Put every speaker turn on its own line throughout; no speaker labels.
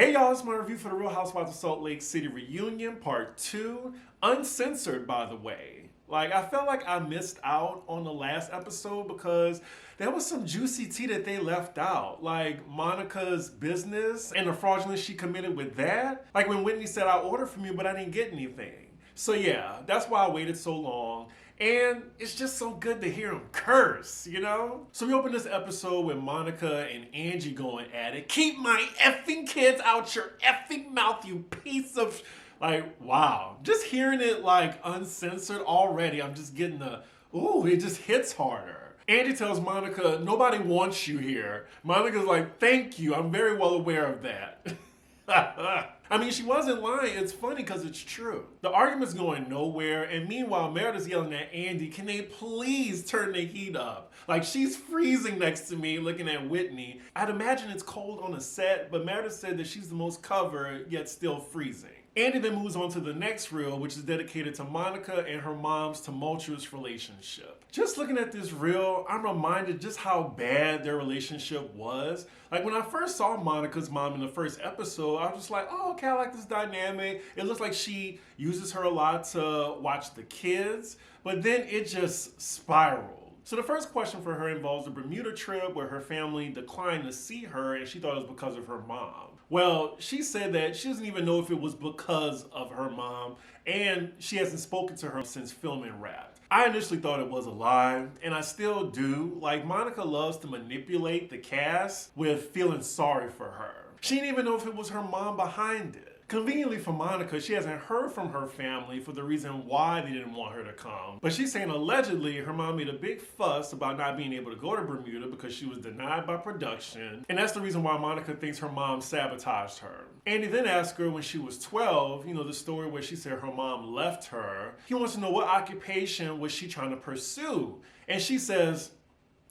Hey y'all, it's my review for the Real Housewives of Salt Lake City reunion, part 2, uncensored by the way. I felt like I missed out on the last episode because there was some juicy tea that they left out. Like Monica's business and the fraudulence she committed with that. Like when Whitney said, I ordered from you, but I didn't get anything. So yeah, that's why I waited so long. And it's just so good to hear him curse, you know? So we open this episode with Monica and Angie going at it. Keep my effing kids out your effing mouth, you piece of... wow. Just hearing it uncensored already, I'm just getting ooh, it just hits harder. Angie tells Monica, nobody wants you here. Monica's like, thank you, I'm very well aware of that. I mean, she wasn't lying. It's funny because it's true. The argument's going nowhere, and meanwhile, Meredith's yelling at Andy, can they please turn the heat up? Like, she's freezing next to me looking at Whitney. I'd imagine it's cold on the set, but Meredith said that she's the most covered, yet still freezing. Andy then moves on to the next reel, which is dedicated to Monica and her mom's tumultuous relationship. Just looking at this reel, I'm reminded just how bad their relationship was. Like when I first saw Monica's mom in the first episode, I was just like, oh, okay, I like this dynamic. It looks like she uses her a lot to watch the kids, but then it just spiraled. So the first question for her involves a Bermuda trip where her family declined to see her and she thought it was because of her mom. Well, she said that she doesn't even know if it was because of her mom and she hasn't spoken to her since filming Wrapped. I initially thought it was a lie, and I still do. Like, Monica loves to manipulate the cast with feeling sorry for her. She didn't even know if it was her mom behind it. Conveniently for Monica, she hasn't heard from her family for the reason why they didn't want her to come. But she's saying allegedly her mom made a big fuss about not being able to go to Bermuda because she was denied by production. And that's the reason why Monica thinks her mom sabotaged her. Andy then asked her when she was 12, you know, the story where she said her mom left her. He wants to know what occupation was she trying to pursue. And she says,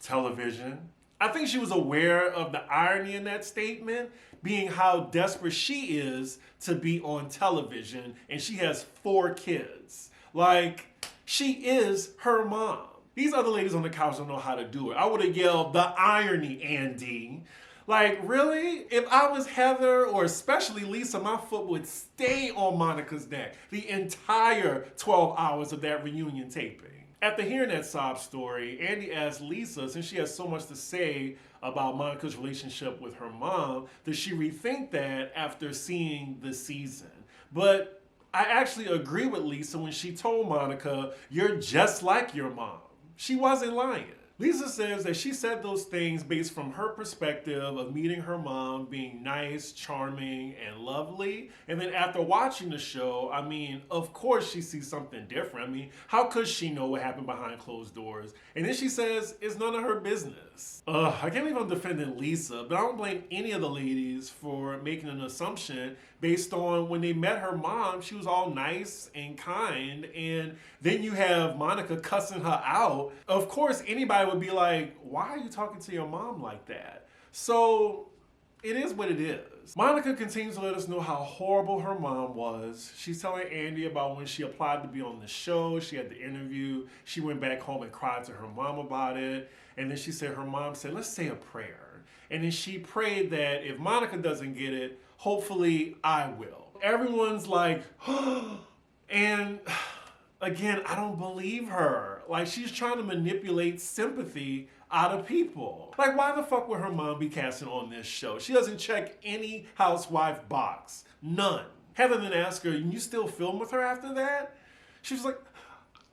television. I think she was aware of the irony in that statement, being how desperate she is to be on television, and she has 4 kids. Like, she is her mom. These other ladies on the couch don't know how to do it. I would have yelled, the irony, Andy. Like, really? If I was Heather, or especially Lisa, my foot would stay on Monica's neck the entire 12 hours of that reunion taping. After hearing that sob story, Andy asked Lisa, since she has so much to say about Monica's relationship with her mom, does she rethink that after seeing the season? But I actually agree with Lisa when she told Monica, you're just like your mom. She wasn't lying. Lisa says that she said those things based from her perspective of meeting her mom being nice, charming, and lovely. And then after watching the show, I mean, of course she sees something different. I mean, how could she know what happened behind closed doors? And then she says it's none of her business. I can't believe I'm defending Lisa, but I don't blame any of the ladies for making an assumption based on when they met her mom, she was all nice and kind. And then you have Monica cussing her out. Of course, anybody would be like, why are you talking to your mom like that? So it is what it is. Monica continues to let us know how horrible her mom was. She's telling Andy about when she applied to be on the show. She had the interview. She went back home and cried to her mom about it. And then she said her mom said, let's say a prayer. And then she prayed that if Monica doesn't get it, hopefully I will. Everyone's like, and again, I don't believe her. Like, she's trying to manipulate sympathy out of people. Like, why the fuck would her mom be casting on this show? She doesn't check any housewife box. None. Heather then asked her, you still film with her after that? She was like,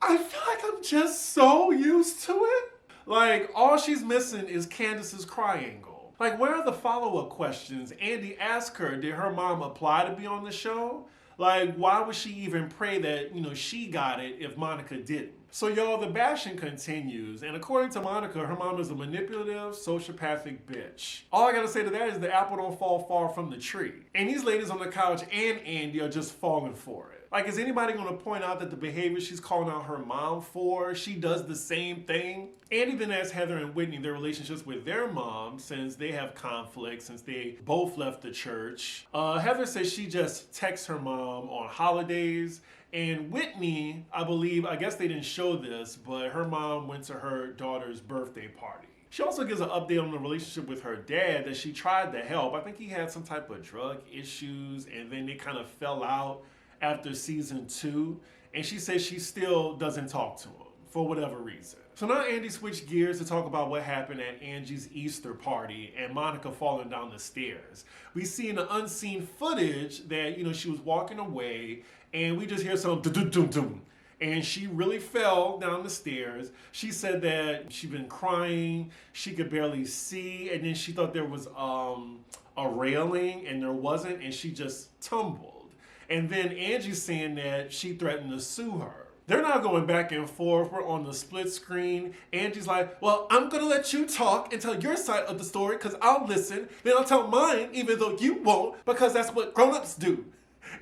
I feel like I'm just so used to it. Like, all she's missing is Candace's cry angle. Like, where are the follow-up questions? Andy asked her, did her mom apply to be on the show? Like, why would she even pray that, you know, she got it if Monica didn't? So, y'all, the bashing continues. And according to Monica, her mom is a manipulative, sociopathic bitch. All I gotta say to that is the apple don't fall far from the tree. And these ladies on the couch and Andy are just falling for it. Like, is anybody gonna point out that the behavior she's calling out her mom for, she does the same thing? Andy then asked Heather and Whitney their relationships with their mom since they have conflict, since they both left the church. Heather says she just texts her mom on holidays. And Whitney, I guess they didn't show this, but her mom went to her daughter's birthday party. She also gives an update on the relationship with her dad that she tried to help. I think he had some type of drug issues and then they kind of fell out after season 2. And she says she still doesn't talk to him for whatever reason. So now Andy switched gears to talk about what happened at Angie's Easter party and Monica falling down the stairs. We see in the unseen footage that, she was walking away and we just hear some dum-dum-dum-dum. And she really fell down the stairs. She said that she'd been crying, she could barely see, and then she thought there was a railing and there wasn't, and she just tumbled. And then Angie's saying that she threatened to sue her. They're now going back and forth. We're on the split screen. Angie's like, well, I'm going to let you talk and tell your side of the story because I'll listen. Then I'll tell mine even though you won't because that's what grown-ups do.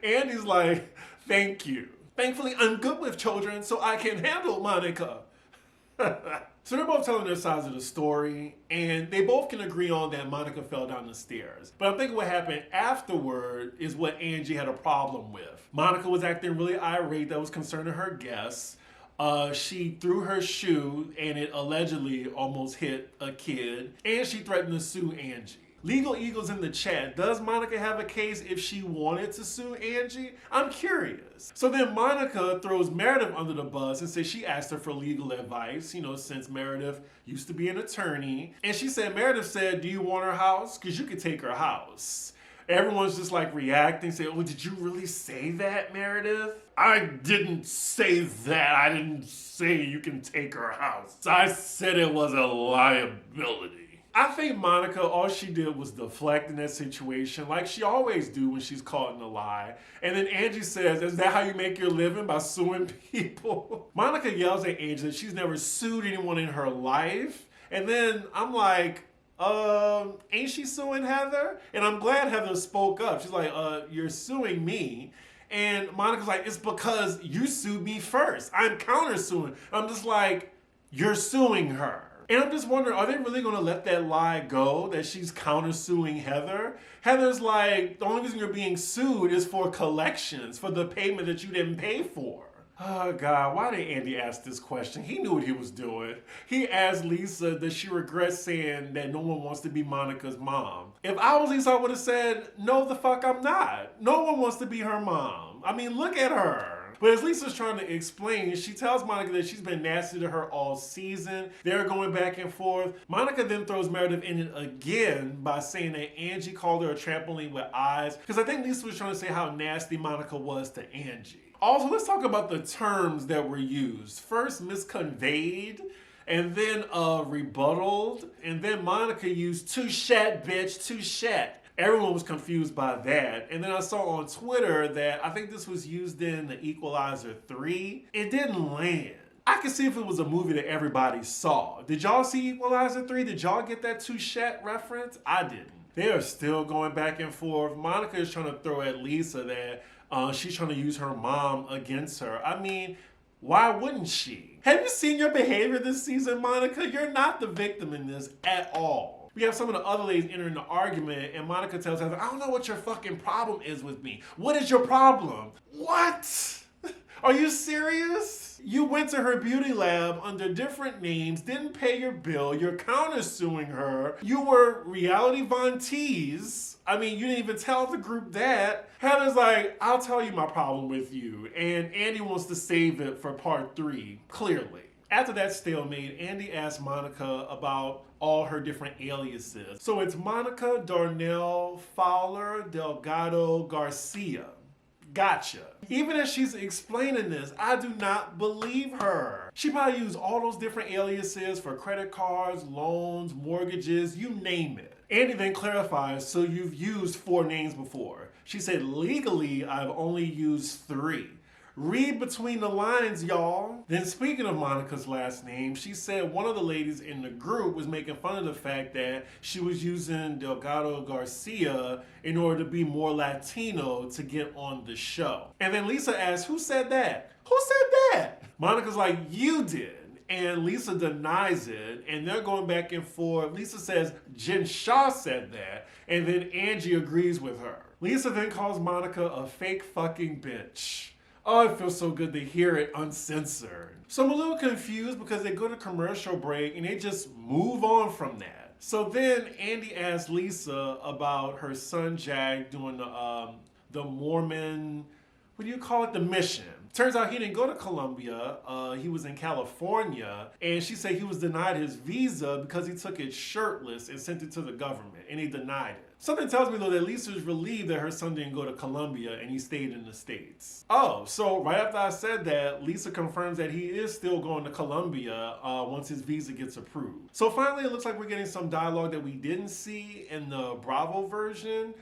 Andy's like, thank you. Thankfully, I'm good with children so I can handle Monica. So they're both telling their sides of the story, and they both can agree on that Monica fell down the stairs. But I'm thinking what happened afterward is what Angie had a problem with. Monica was acting really irate that was concerning her guests. She threw her shoe, and it allegedly almost hit a kid, and she threatened to sue Angie. Legal Eagles in the chat, does Monica have a case if she wanted to sue Angie? I'm curious. So then Monica throws Meredith under the bus and says she asked her for legal advice, since Meredith used to be an attorney. And she said, Meredith said, do you want her house? Because you could take her house. Everyone's just like reacting, saying, oh, did you really say that, Meredith? I didn't say that. I didn't say you can take her house. I said it was a liability. I think Monica, all she did was deflect in that situation like she always do when she's caught in a lie. And then Angie says, is that how you make your living, by suing people? Monica yells at Angie that she's never sued anyone in her life. And then I'm like, ain't she suing Heather? And I'm glad Heather spoke up. She's like, you're suing me. And Monica's like, it's because you sued me first. I'm countersuing. I'm just like, you're suing her. And I'm just wondering, are they really going to let that lie go, that she's countersuing Heather? Heather's like, the only reason you're being sued is for collections, for the payment that you didn't pay for. Oh, God, why did Andy ask this question? He knew what he was doing. He asked Lisa, does she regret saying that no one wants to be Monica's mom? If I was Lisa, I would have said, no, the fuck I'm not. No one wants to be her mom. I mean, look at her. But as Lisa's trying to explain, she tells Monica that she's been nasty to her all season. They're going back and forth. Monica then throws Meredith in it again by saying that Angie called her a trampoline with eyes. Because I think Lisa was trying to say how nasty Monica was to Angie. Also, let's talk about the terms that were used. First, misconveyed, and then rebuttaled, and then Monica used touchette, bitch, touchette. Everyone was confused by that. And then I saw on Twitter that I think this was used in The Equalizer 3. It didn't land. I could see if it was a movie that everybody saw. Did y'all see Equalizer 3? Did y'all get that touchette reference? I didn't. They are still going back and forth. Monica is trying to throw at Lisa that she's trying to use her mom against her. I mean, why wouldn't she? Have you seen your behavior this season, Monica? You're not the victim in this at all. We have some of the other ladies entering the argument, and Monica tells Heather, I don't know what your fucking problem is with me. What is your problem? What? Are you serious? You went to her beauty lab under different names, didn't pay your bill, you're countersuing her. You were Reality Von Tease. I mean, you didn't even tell the group that. Heather's like, I'll tell you my problem with you. And Andy wants to save it for part 3, clearly. After that stalemate, Andy asked Monica about all her different aliases. So it's Monica, Darnell, Fowler, Delgado, Garcia. Gotcha. Even as she's explaining this, I do not believe her. She probably used all those different aliases for credit cards, loans, mortgages, you name it. Andy then clarifies, so you've used 4 names before. She said, legally, I've only used 3. Read between the lines, y'all. Then speaking of Monica's last name, she said one of the ladies in the group was making fun of the fact that she was using Delgado Garcia in order to be more Latino to get on the show. And then Lisa asked, who said that? Who said that? Monica's like, you did. And Lisa denies it, and they're going back and forth. Lisa says Jen Shaw said that, and then Angie agrees with her. Lisa then calls Monica a fake fucking bitch. Oh, it feels so good to hear it uncensored. So I'm a little confused because they go to commercial break and they just move on from that. So then Andy asks Lisa about her son Jack doing the Mormon, what do you call it, the mission. Turns out he didn't go to Colombia, he was in California, and she said he was denied his visa because he took it shirtless and sent it to the government, and he denied it. Something tells me though that Lisa's relieved that her son didn't go to Colombia and he stayed in the States. Oh, so right after I said that, Lisa confirms that he is still going to Colombia once his visa gets approved. So finally it looks like we're getting some dialogue that we didn't see in the Bravo version.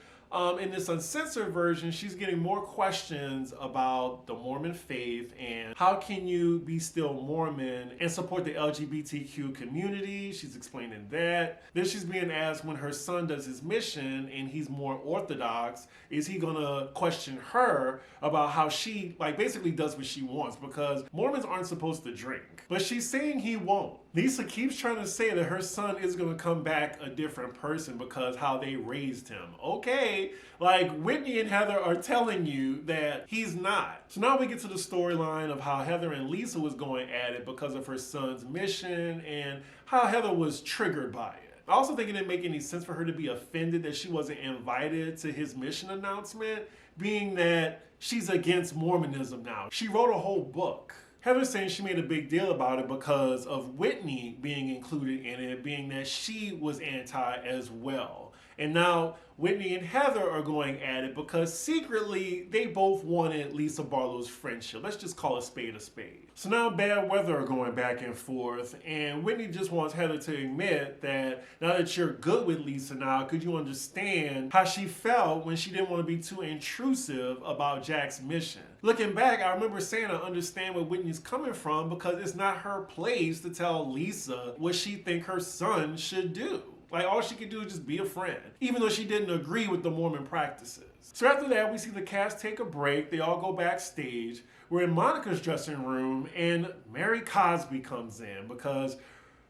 In this uncensored version, she's getting more questions about the Mormon faith and how can you be still Mormon and support the LGBTQ community. She's explaining that. Then she's being asked when her son does his mission and he's more orthodox, is he gonna question her about how she basically does what she wants, because Mormons aren't supposed to drink. But she's saying he won't. Lisa keeps trying to say that her son is going to come back a different person because how they raised him. Okay, Whitney and Heather are telling you that he's not. So now we get to the storyline of how Heather and Lisa was going at it because of her son's mission and how Heather was triggered by it. I also think it didn't make any sense for her to be offended that she wasn't invited to his mission announcement, being that she's against Mormonism now. She wrote a whole book. Heather's saying she made a big deal about it because of Whitney being included in it, being that she was anti as well. And now Whitney and Heather are going at it because secretly they both wanted Lisa Barlow's friendship. Let's just call a spade a spade. So now bad weather are going back and forth, and Whitney just wants Heather to admit that now that you're good with Lisa now, could you understand how she felt when she didn't want to be too intrusive about Jack's mission? Looking back, I remember saying I understand where Whitney's coming from because it's not her place to tell Lisa what she think her son should do. All she could do is just be a friend, even though she didn't agree with the Mormon practices. So after that, we see the cast take a break. They all go backstage. We're in Monica's dressing room, and Mary Cosby comes in because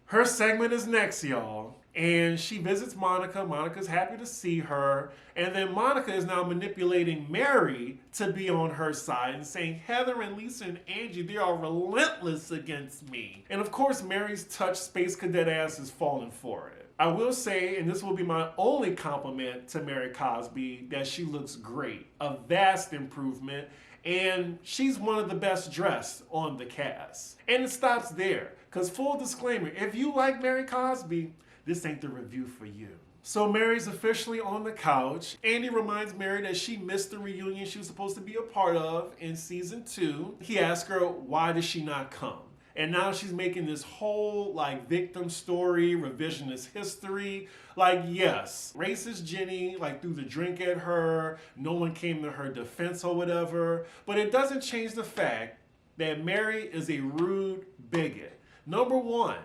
her segment is next, y'all. And she visits Monica. Monica's happy to see her. And then Monica is now manipulating Mary to be on her side and saying, Heather and Lisa and Angie, they are relentless against me. And of course, Mary's touch space cadet ass is falling for it. I will say, and this will be my only compliment to Mary Cosby, that she looks great. A vast improvement. And she's one of the best dressed on the cast. And it stops there. Because full disclaimer, if you like Mary Cosby, this ain't the review for you. So Mary's officially on the couch. Andy reminds Mary that she missed the reunion she was supposed to be a part of in season 2. He asks her, why did she not come? And now she's making this whole victim story, revisionist history. Yes, racist Jenny threw the drink at her. No one came to her defense or whatever. But it doesn't change the fact that Mary is a rude bigot. Number one,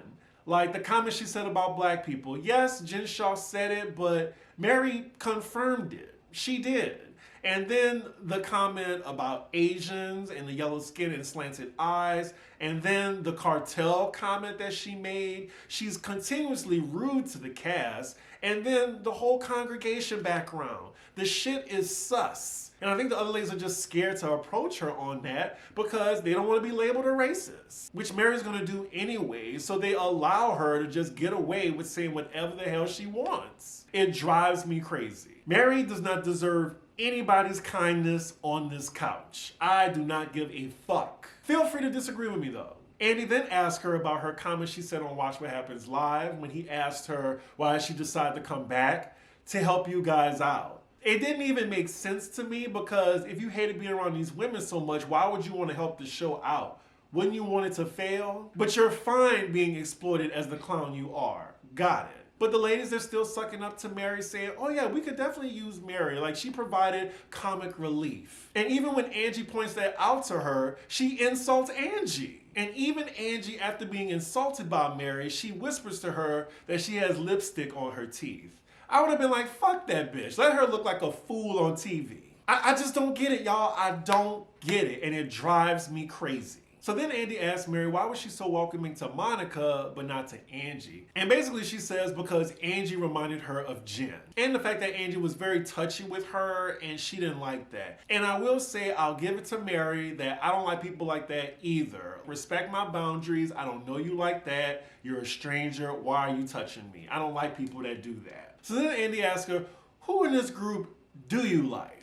the comment she said about black people. Yes, Jen Shaw said it, but Mary confirmed it. She did. And then the comment about Asians and the yellow skin and slanted eyes. And then the cartel comment that she made. She's continuously rude to the cast. And then the whole congregation background. The shit is sus. And I think the other ladies are just scared to approach her on that because they don't want to be labeled a racist, which Mary's going to do anyway. So they allow her to just get away with saying whatever the hell she wants. It drives me crazy. Mary does not deserve anybody's kindness on this couch. I do not give a fuck. Feel free to disagree with me though. Andy then asked her about her comment she said on Watch What Happens Live when he asked her why she decided to come back to help you guys out. It didn't even make sense to me because if you hated being around these women so much, why would you want to help the show out? Wouldn't you want it to fail? But you're fine being exploited as the clown you are. Got it. But the ladies are still sucking up to Mary saying, oh yeah, we could definitely use Mary. She provided comic relief. And even when Angie points that out to her, she insults Angie. And even Angie, after being insulted by Mary, she whispers to her that she has lipstick on her teeth. I would have been like, fuck that bitch. Let her look like a fool on TV. I just don't get it, y'all. I don't get it. And it drives me crazy. So then Andy asks Mary why was she so welcoming to Monica but not to Angie. And basically she says because Angie reminded her of Jen. And the fact that Angie was very touchy with her and she didn't like that. And I will say I'll give it to Mary that I don't like people like that either. Respect my boundaries. I don't know you like that. You're a stranger. Why are you touching me? I don't like people that do that. So then Andy asks her, who in this group do you like?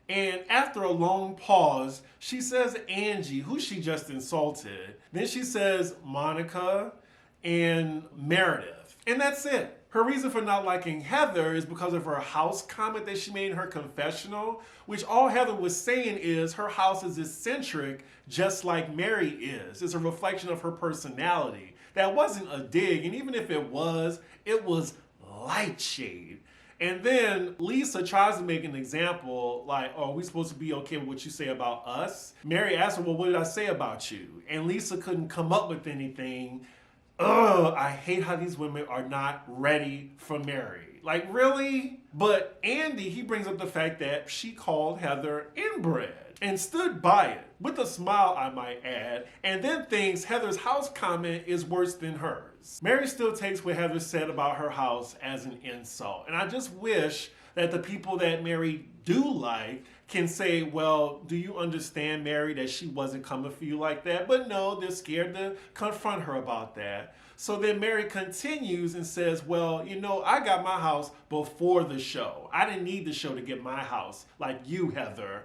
And after a long pause, she says Angie, who she just insulted. Then she says Monica and Meredith. And that's it. Her reason for not liking Heather is because of her house comment that she made in her confessional, which all Heather was saying is her house is eccentric just like Mary is. It's a reflection of her personality. That wasn't a dig, and even if it was light shade. And then Lisa tries to make an example like, oh, are we supposed to be okay with what you say about us? Mary asks her, well, what did I say about you? And Lisa couldn't come up with anything. Ugh, I hate how these women are not ready for Mary. Like, really? But Andy, he brings up the fact that she called Heather inbred and stood by it, with a smile, I might add, and then thinks Heather's house comment is worse than hers. Mary still takes what Heather said about her house as an insult, and I just wish that the people that Mary do like can say, well, do you understand, Mary, that she wasn't coming for you like that? But no, they're scared to confront her about that. So then Mary continues and says, well, you know, I got my house before the show. I didn't need the show to get my house like you, Heather.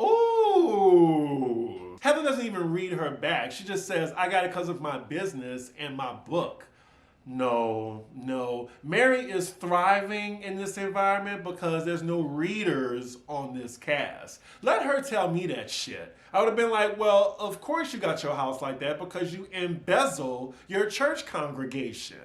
Ooh. Heather doesn't even read her back. She just says, I got it because of my business and my book. No. Mary is thriving in this environment because there's no readers on this cast. Let her tell me that shit. I would have been like, well, of course you got your house like that because you embezzle your church congregation.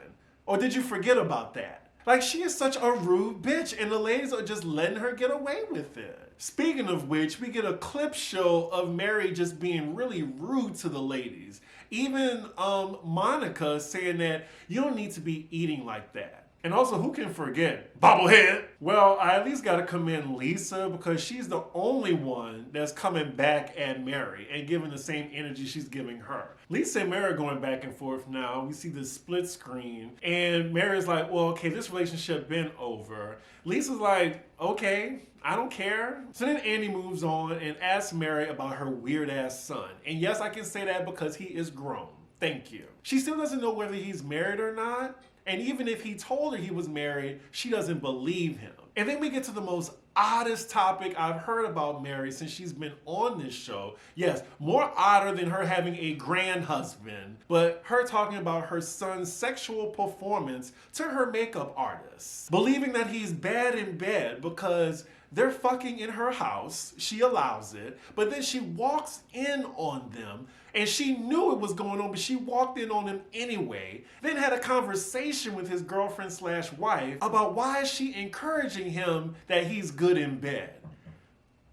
Or did you forget about that? Like, she is such a rude bitch and the ladies are just letting her get away with it. Speaking of which, we get a clip show of Mary just being really rude to the ladies. Even Monica saying that you don't need to be eating like that. And also, who can forget bobblehead? Well, I at least gotta commend Lisa because she's the only one that's coming back at Mary and giving the same energy she's giving her. Lisa and Mary are going back and forth now. We see this split screen and Mary's like, well, okay, this relationship been over. Lisa's like, okay, I don't care. So then Andy moves on and asks Mary about her weird ass son. And yes, I can say that because he is grown. Thank you. She still doesn't know whether he's married or not. And even if he told her he was married, she doesn't believe him. And then we get to the most oddest topic I've heard about Mary since she's been on this show. Yes, more odder than her having a grand husband, but her talking about her son's sexual performance to her makeup artist. Believing that he's bad in bed because they're fucking in her house, she allows it, but then she walks in on them and she knew it was going on, but she walked in on him anyway, then had a conversation with his girlfriend/wife about why is she encouraging him that he's good in bed.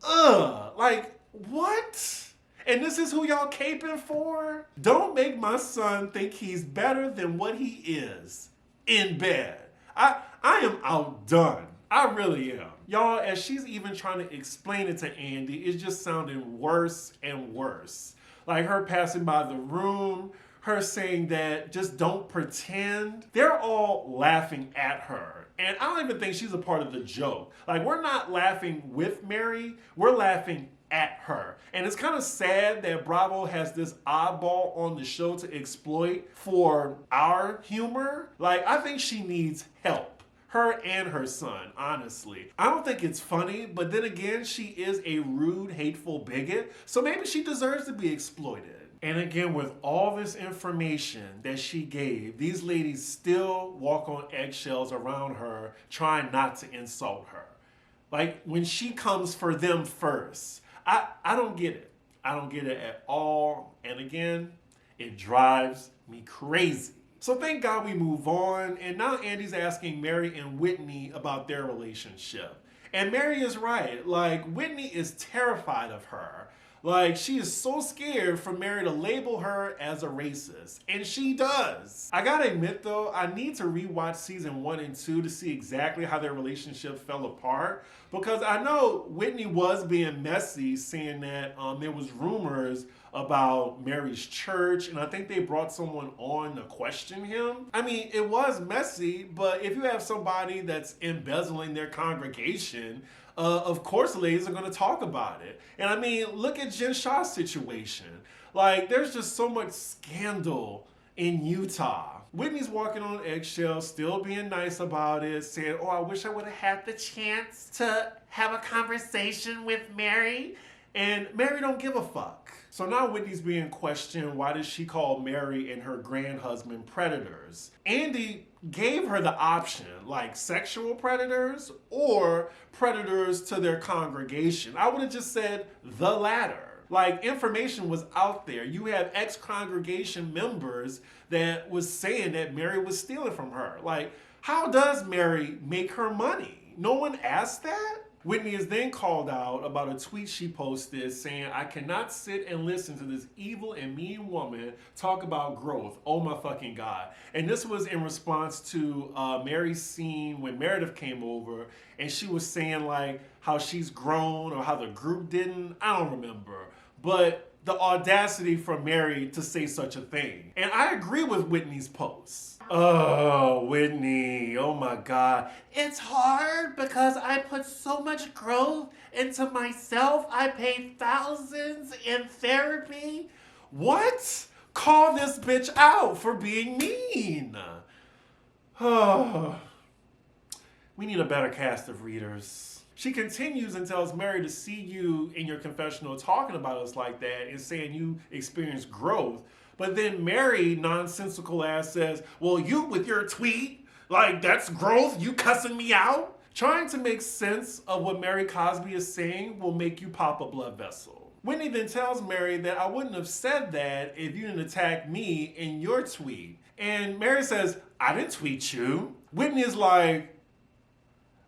Ugh, like, what? And this is who y'all caping for? Don't make my son think he's better than what he is in bed. I am outdone. I really am. Y'all, as she's even trying to explain it to Andy, it's just sounding worse and worse. Like her passing by the room, her saying that just don't pretend. They're all laughing at her. And I don't even think she's a part of the joke. Like, we're not laughing with Mary, we're laughing at her. And it's kind of sad that Bravo has this oddball on the show to exploit for our humor. Like, I think she needs help. Her and her son, honestly. I don't think it's funny, but then again, she is a rude, hateful bigot, so maybe she deserves to be exploited. And again, with all this information that she gave, these ladies still walk on eggshells around her, trying not to insult her. Like, when she comes for them first. I don't get it. I don't get it at all. And again, it drives me crazy. So thank God we move on, and now Andy's asking Mary and Whitney about their relationship. And Mary is right, like, Whitney is terrified of her. Like, she is so scared for Mary to label her as a racist. And she does. I gotta admit though, I need to rewatch season 1 and 2 to see exactly how their relationship fell apart. Because I know Whitney was being messy, saying that there was rumors about Mary's church, and I think they brought someone on to question him. I mean, it was messy, but if you have somebody that's embezzling their congregation, of course the ladies are going to talk about it. And I mean, look at Jen Shah's situation. Like, there's just so much scandal in Utah. Whitney's walking on eggshells, still being nice about it, saying, oh, I wish I would have had the chance to have a conversation with Mary. And Mary don't give a fuck. So now Whitney's being questioned, why did she call Mary and her grand husband predators? Andy gave her the option, like sexual predators or predators to their congregation. I would have just said the latter. Like, information was out there. You have ex-congregation members that was saying that Mary was stealing from her. Like, how does Mary make her money? No one asked that? Whitney is then called out about a tweet she posted saying, I cannot sit and listen to this evil and mean woman talk about growth. Oh my fucking God. And this was in response to Mary's scene when Meredith came over and she was saying like how she's grown or how the group didn't. I don't remember. But the audacity for Mary to say such a thing. And I agree with Whitney's post. Oh, Whitney, oh my God. It's hard because I put so much growth into myself. I paid thousands in therapy. What? Call this bitch out for being mean. Oh, we need a better cast of readers. She continues and tells Mary to see you in your confessional talking about us like that and saying you experienced growth. But then Mary, nonsensical ass, says, well, you with your tweet, like that's growth, you cussing me out? Trying to make sense of what Mary Cosby is saying will make you pop a blood vessel. Whitney then tells Mary that I wouldn't have said that if you didn't attack me in your tweet. And Mary says, I didn't tweet you. Whitney is like,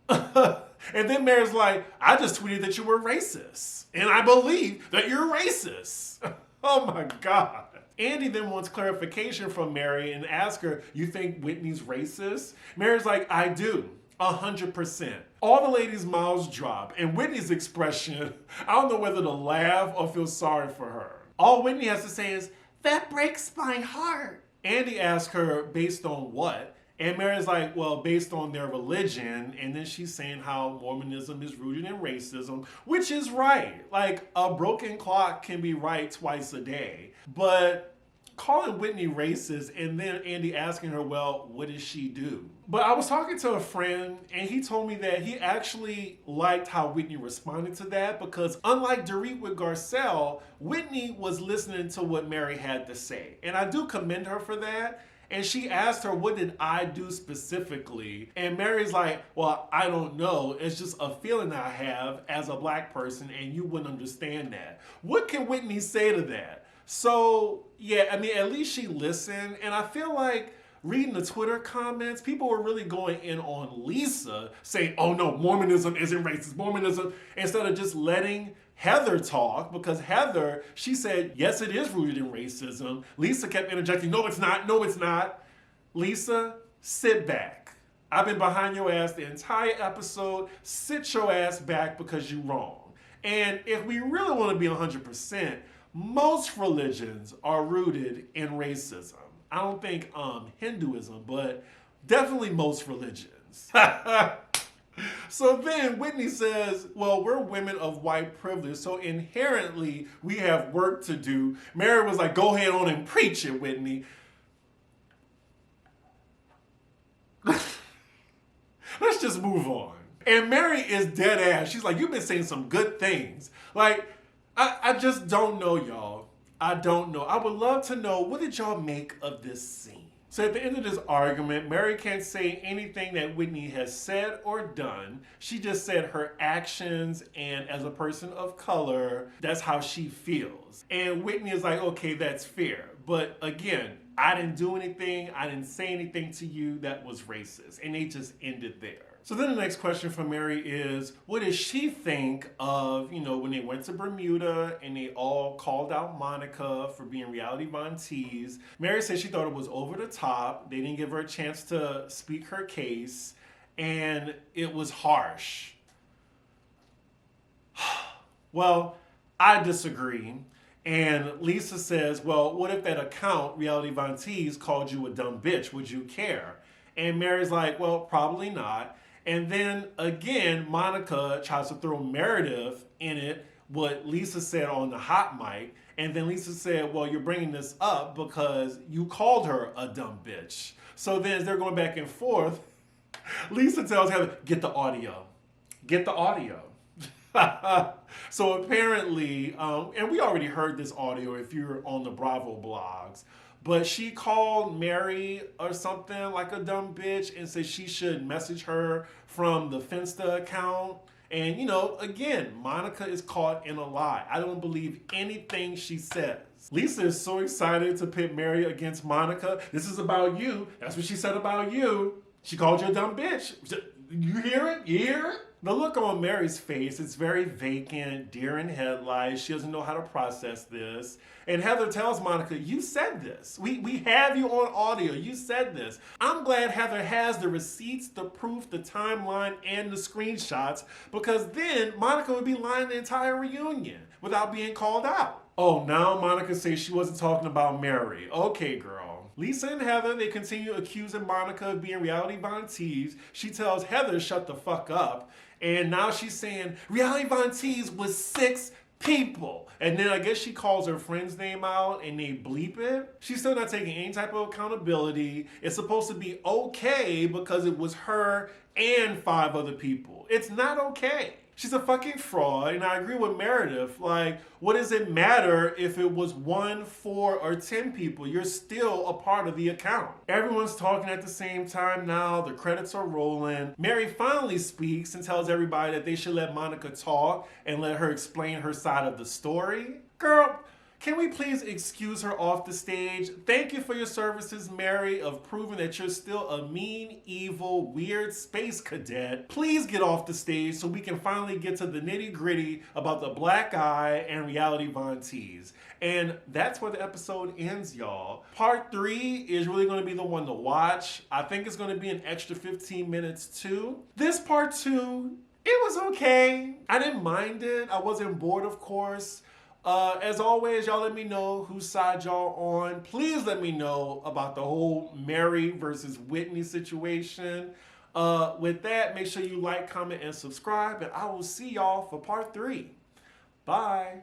and then Mary's like, I just tweeted that you were racist. And I believe that you're racist. Oh my God. Andy then wants clarification from Mary and asks her, you think Whitney's racist? Mary's like, I do, 100%. All the ladies' mouths drop, and Whitney's expression, I don't know whether to laugh or feel sorry for her. All Whitney has to say is, that breaks my heart. Andy asks her, based on what? And Mary's like, well, based on their religion. And then she's saying how Mormonism is rooted in racism, which is right. Like, a broken clock can be right twice a day. But calling Whitney racist and then Andy asking her, well, what does she do? But I was talking to a friend and he told me that he actually liked how Whitney responded to that because unlike Dorit with Garcelle, Whitney was listening to what Mary had to say. And I do commend her for that. And she asked her, what did I do specifically? And Mary's like, well, I don't know. It's just a feeling that I have as a black person and you wouldn't understand that. What can Whitney say to that? So, yeah, I mean, at least she listened. And I feel like reading the Twitter comments, people were really going in on Lisa saying, oh no, Mormonism isn't racist, Mormonism, instead of just letting Heather talk, because Heather, she said, yes, it is rooted in racism. Lisa kept interjecting, no, it's not, no, it's not. Lisa, sit back. I've been behind your ass the entire episode. Sit your ass back because you're wrong. And if we really want to be 100%, most religions are rooted in racism. I don't think Hinduism, but definitely most religions. So then Whitney says, well, we're women of white privilege, so inherently we have work to do. Mary was like, go ahead on and preach it, Whitney. Let's just move on. And Mary is dead ass. She's like, you've been saying some good things. Like, I just don't know, y'all. I don't know. I would love to know, what did y'all make of this scene? So at the end of this argument, Mary can't say anything that Whitney has said or done. She just said her actions, and as a person of color, that's how she feels. And Whitney is like, okay, that's fair. But again, I didn't do anything. I didn't say anything to you that was racist. And they just ended there. So then the next question from Mary is, what does she think of, when they went to Bermuda and they all called out Monica for being reality Von Tease? Mary said she thought it was over the top. They didn't give her a chance to speak her case, and it was harsh. Well, I disagree. And Lisa says, well, what if that account, Reality Von Tease, called you a dumb bitch? Would you care? And Mary's like, well, probably not. And then again, Monica tries to throw Meredith in it, what Lisa said on the hot mic. And then Lisa said, well, you're bringing this up because you called her a dumb bitch. So then as they're going back and forth, Lisa tells Heather, get the audio. Get the audio. So apparently, and we already heard this audio if you're on the Bravo blogs, but she called Mary or something like a dumb bitch and said she should message her from the Finsta account. And, again, Monica is caught in a lie. I don't believe anything she says. Lisa is so excited to pit Mary against Monica. This is about you. That's what she said about you. She called you a dumb bitch. You hear it? You hear it? The look on Mary's face is very vacant, deer in headlights. She doesn't know how to process this. And Heather tells Monica, you said this. We have you on audio. You said this. I'm glad Heather has the receipts, the proof, the timeline, and the screenshots, because then Monica would be lying the entire reunion without being called out. Oh, now Monica says she wasn't talking about Mary. Okay, girl. Lisa and Heather, they continue accusing Monica of being reality Von Tease. She tells Heather, shut the fuck up. And now she's saying reality Von Tease was 6 people. And then I guess she calls her friend's name out and they bleep it. She's still not taking any type of accountability. It's supposed to be okay because it was her and 5 other people. It's not okay. She's a fucking fraud, and I agree with Meredith. Like, what does it matter if it was 1, 4, or 10 people? You're still a part of the account. Everyone's talking at the same time now. The credits are rolling. Mary finally speaks and tells everybody that they should let Monica talk and let her explain her side of the story. Girl, can we please excuse her off the stage? Thank you for your services, Mary, of proving that you're still a mean, evil, weird space cadet. Please get off the stage so we can finally get to the nitty-gritty about the black eye and reality Von Tease. And that's where the episode ends, y'all. Part 3 is really going to be the one to watch. I think it's going to be an extra 15 minutes too. This part 2, it was okay. I didn't mind it. I wasn't bored, of course. As always, y'all let me know whose side y'all on. Please let me know about the whole Mary versus Whitney situation. With that, make sure you like, comment, and subscribe, and I will see y'all for part 3. Bye.